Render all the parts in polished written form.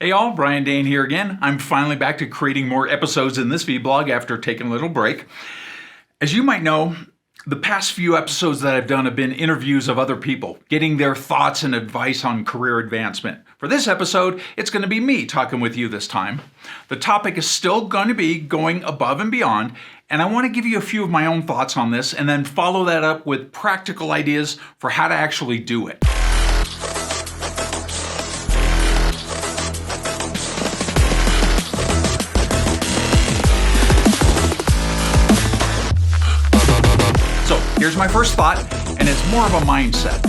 Hey all, Brian.Dehn here again. I'm finally back to creating more episodes in this vlog after taking a little break. As you might know, the past few episodes that I've done have been interviews of other people, getting their thoughts and advice on career advancement. For this episode, it's going to be me talking with you this time. The topic is still going to be going above and beyond, and I want to give you a few of my own thoughts on this and then follow that up with practical ideas for how to actually do it. Here's my first thought, and it's more of a mindset.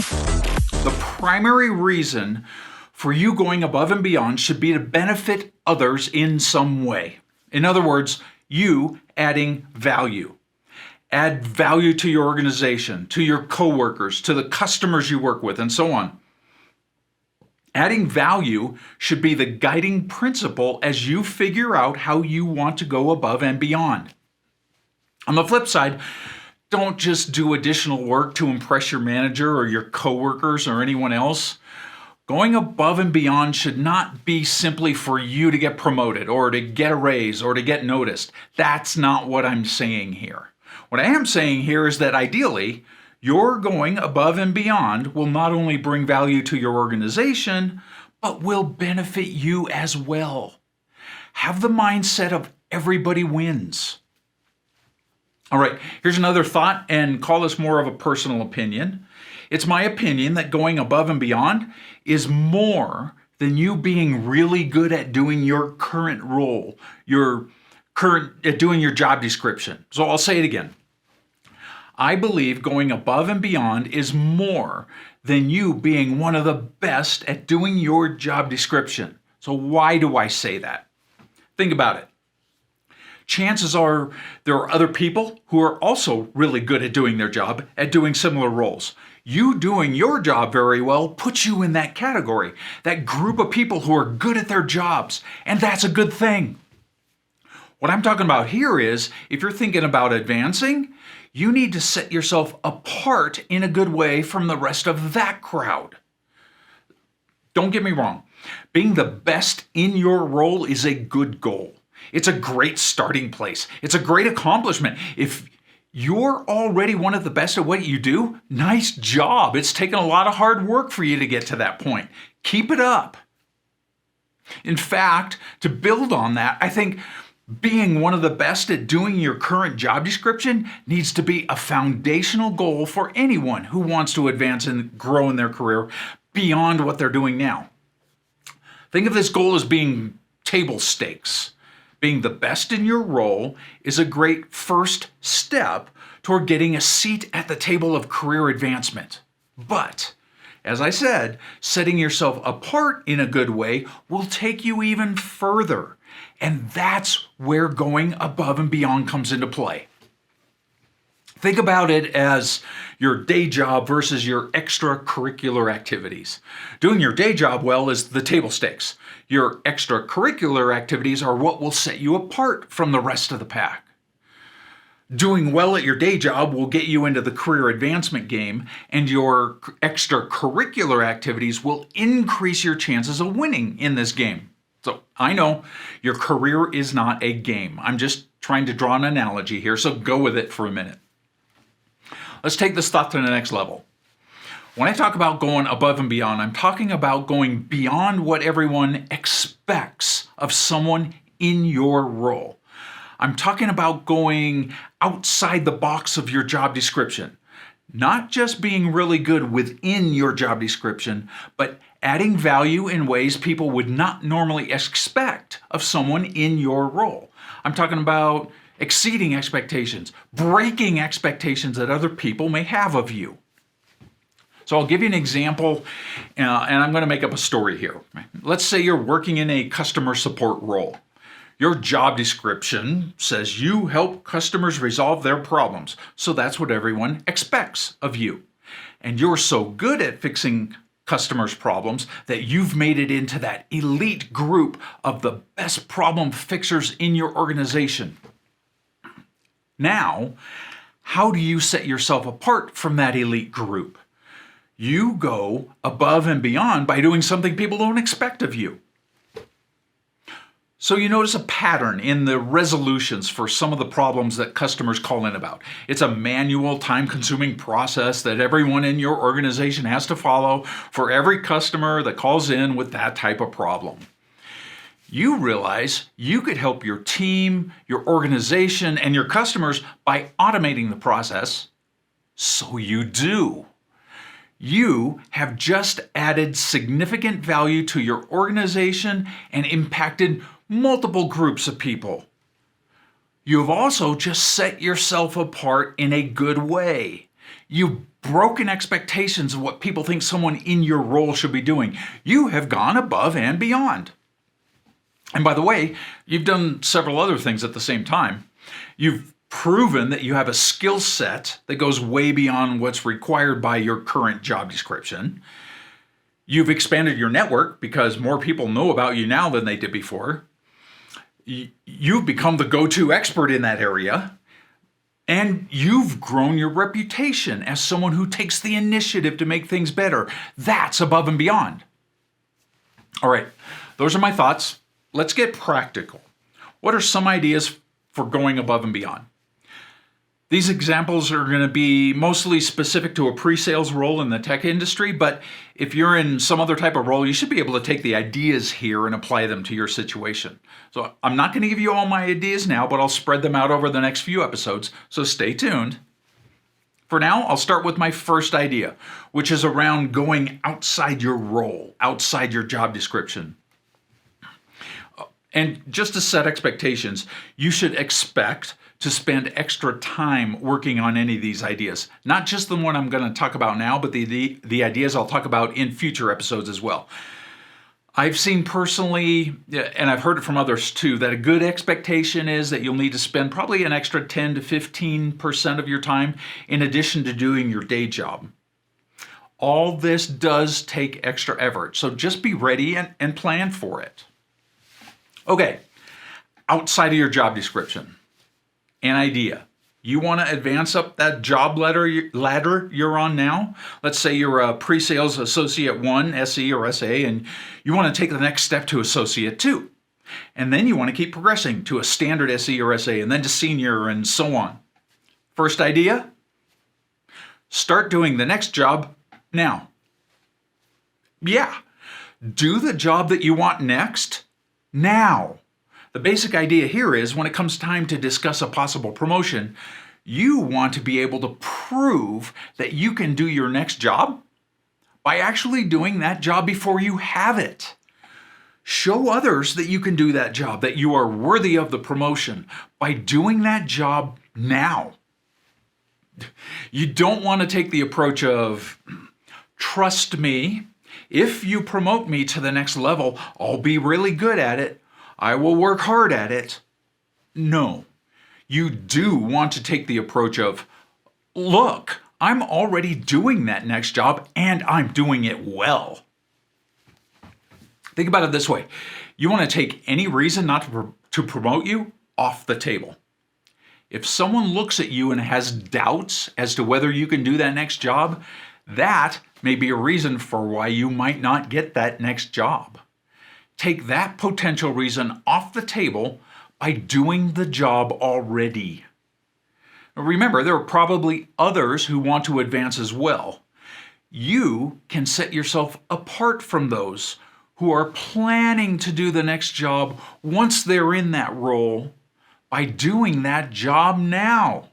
The primary reason for you going above and beyond should be to benefit others in some way. In other words, you adding value. Add value to your organization, to your coworkers, to the customers you work with, and so on. Adding value should be the guiding principle as you figure out how you want to go above and beyond. On the flip side, don't just do additional work to impress your manager or your coworkers or anyone else. Going above and beyond should not be simply for you to get promoted or to get a raise or to get noticed. That's not what I'm saying here. What I am saying here is that ideally, your going above and beyond will not only bring value to your organization, but will benefit you as well. Have the mindset of everybody wins. All right, here's another thought, and call this more of a personal opinion. It's my opinion that going above and beyond is more than you being really good at doing your current role, at doing your job description. So I'll say it again. I believe going above and beyond is more than you being one of the best at doing your job description. So why do I say that? Think about it. Chances are there are other people who are also really good at doing their job, at doing similar roles. You doing your job very well puts you in that category, that group of people who are good at their jobs, and that's a good thing. What I'm talking about here is, if you're thinking about advancing, you need to set yourself apart in a good way from the rest of that crowd. Don't get me wrong, being the best in your role is a good goal. It's a great starting place. It's a great accomplishment. If you're already one of the best at what you do, nice job. It's taken a lot of hard work for you to get to that point. Keep it up. In fact, to build on that, I think being one of the best at doing your current job description needs to be a foundational goal for anyone who wants to advance and grow in their career beyond what they're doing now. Think of this goal as being table stakes. Being the best in your role is a great first step toward getting a seat at the table of career advancement. But, as I said, setting yourself apart in a good way will take you even further. And that's where going above and beyond comes into play. Think about it as your day job versus your extracurricular activities. Doing your day job well is the table stakes. Your extracurricular activities are what will set you apart from the rest of the pack. Doing well at your day job will get you into the career advancement game, and your extracurricular activities will increase your chances of winning in this game. So I know your career is not a game. I'm just trying to draw an analogy here, so go with it for a minute. Let's take this thought to the next level. When I talk about going above and beyond, I'm talking about going beyond what everyone expects of someone in your role. I'm talking about going outside the box of your job description. Not just being really good within your job description, but adding value in ways people would not normally expect of someone in your role. I'm talking about exceeding expectations, breaking expectations that other people may have of you. So I'll give you an example, and I'm going to make up a story here. Let's say you're working in a customer support role. Your job description says you help customers resolve their problems, so that's what everyone expects of you. And you're so good at fixing customers' problems that you've made it into that elite group of the best problem fixers in your organization. Now, how do you set yourself apart from that elite group? You go above and beyond by doing something people don't expect of you. So you notice a pattern in the resolutions for some of the problems that customers call in about. It's a manual, time-consuming process that everyone in your organization has to follow for every customer that calls in with that type of problem. You realize you could help your team, your organization, and your customers by automating the process. So you do. You have just added significant value to your organization and impacted multiple groups of people. You have also just set yourself apart in a good way. You've broken expectations of what people think someone in your role should be doing. You have gone above and beyond. And by the way, you've done several other things at the same time. You've proven that you have a skill set that goes way beyond what's required by your current job description. You've expanded your network because more people know about you now than they did before. You've become the go-to expert in that area. And you've grown your reputation as someone who takes the initiative to make things better. That's above and beyond. All right, those are my thoughts. Let's get practical. What are some ideas for going above and beyond? These examples are going to be mostly specific to a pre-sales role in the tech industry, but if you're in some other type of role, you should be able to take the ideas here and apply them to your situation. So I'm not going to give you all my ideas now, but I'll spread them out over the next few episodes, so stay tuned. For now, I'll start with my first idea, which is around going outside your role, outside your job description. And just to set expectations, you should expect to spend extra time working on any of these ideas. Not just the one I'm going to talk about now, but the ideas I'll talk about in future episodes as well. I've seen personally, and I've heard it from others too, that a good expectation is that you'll need to spend probably an extra 10 to 15% of your time in addition to doing your day job. All this does take extra effort, so just be ready and plan for it. Okay, outside of your job description, an idea. You want to advance up that job ladder you're on now? Let's say you're a pre-sales associate 1, SE or SA, and you want to take the next step to associate 2. And then you want to keep progressing to a standard SE or SA, and then to senior, and so on. First idea? Start doing the next job now. Yeah, do the job that you want next now. The basic idea here is when it comes time to discuss a possible promotion, you want to be able to prove that you can do your next job by actually doing that job before you have it. Show others that you can do that job, that you are worthy of the promotion by doing that job now. You don't want to take the approach of, trust me, if you promote me to the next level, I'll be really good at it. I will work hard at it. No, you do want to take the approach of, look, I'm already doing that next job and I'm doing it well. Think about it this way. You want to take any reason not to promote you off the table. If someone looks at you and has doubts as to whether you can do that next job, that may be a reason for why you might not get that next job. Take that potential reason off the table by doing the job already. Now remember, there are probably others who want to advance as well. You can set yourself apart from those who are planning to do the next job once they're in that role by doing that job now.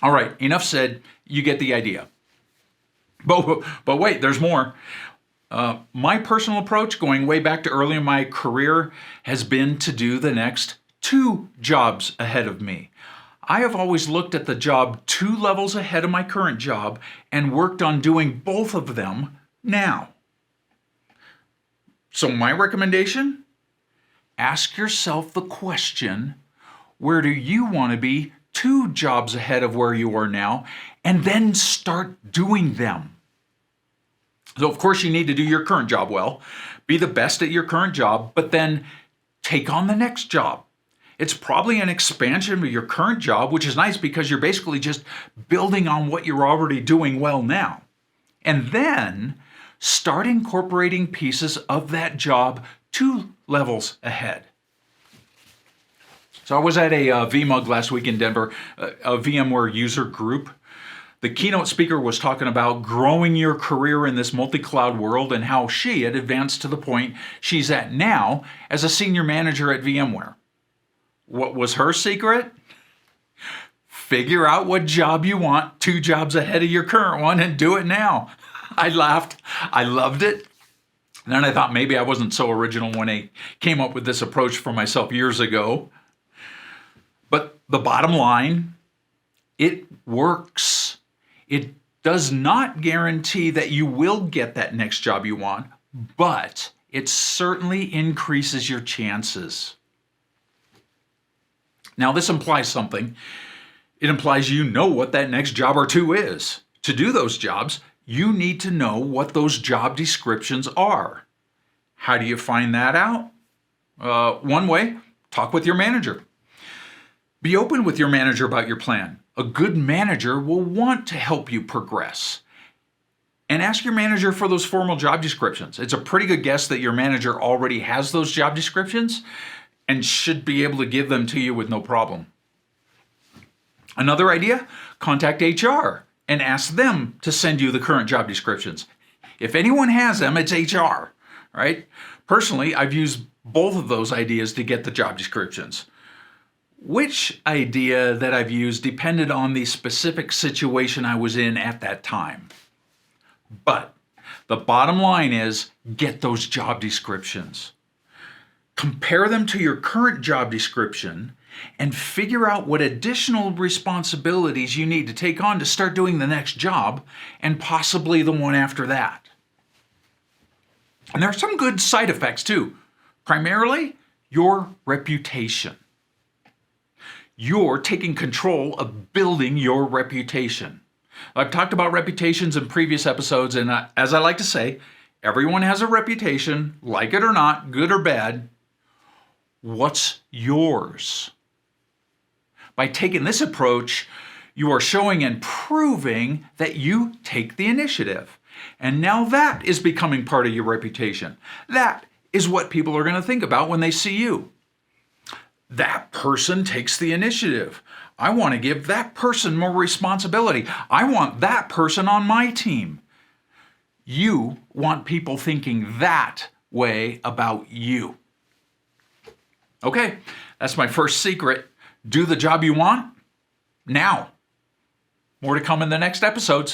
All right, enough said. You get the idea. But wait, there's more. My personal approach, going way back to early in my career, has been to do the next 2 jobs ahead of me. I have always looked at the job 2 levels ahead of my current job and worked on doing both of them now. So my recommendation? Ask yourself the question, where do you want to be 2 jobs ahead of where you are now, and then start doing them. So of course you need to do your current job well, be the best at your current job, but then take on the next job. It's probably an expansion of your current job, which is nice because you're basically just building on what you're already doing well now. And then start incorporating pieces of that job 2 levels ahead. So I was at a VMUG last week in Denver, a VMware user group. The keynote speaker was talking about growing your career in this multi-cloud world and how she had advanced to the point she's at now as a senior manager at VMware. What was her secret? Figure out what job you want 2 jobs ahead of your current one and do it now. I laughed. I loved it. And then I thought maybe I wasn't so original when I came up with this approach for myself years ago. But the bottom line, it works. It does not guarantee that you will get that next job you want, but it certainly increases your chances. Now, this implies something. It implies you know what that next job or 2 is. To do those jobs, you need to know what those job descriptions are. How do you find that out? One way, talk with your manager. Be open with your manager about your plan. A good manager will want to help you progress. And ask your manager for those formal job descriptions. It's a pretty good guess that your manager already has those job descriptions and should be able to give them to you with no problem. Another idea, contact HR and ask them to send you the current job descriptions. If anyone has them, it's HR, right? Personally, I've used both of those ideas to get the job descriptions. Which idea that I've used depended on the specific situation I was in at that time. But the bottom line is get those job descriptions. Compare them to your current job description and figure out what additional responsibilities you need to take on to start doing the next job and possibly the one after that. And there are some good side effects too. Primarily, your reputation. You're taking control of building your reputation. I've talked about reputations in previous episodes, and as I like to say, everyone has a reputation, like it or not, good or bad. What's yours? By taking this approach, you are showing and proving that you take the initiative. And now that is becoming part of your reputation. That is what people are going to think about when they see you. That person takes the initiative. I want to give that person more responsibility. I want that person on my team. You want people thinking that way about you. Okay, that's my first secret. Do the job you want now. More to come in the next episodes.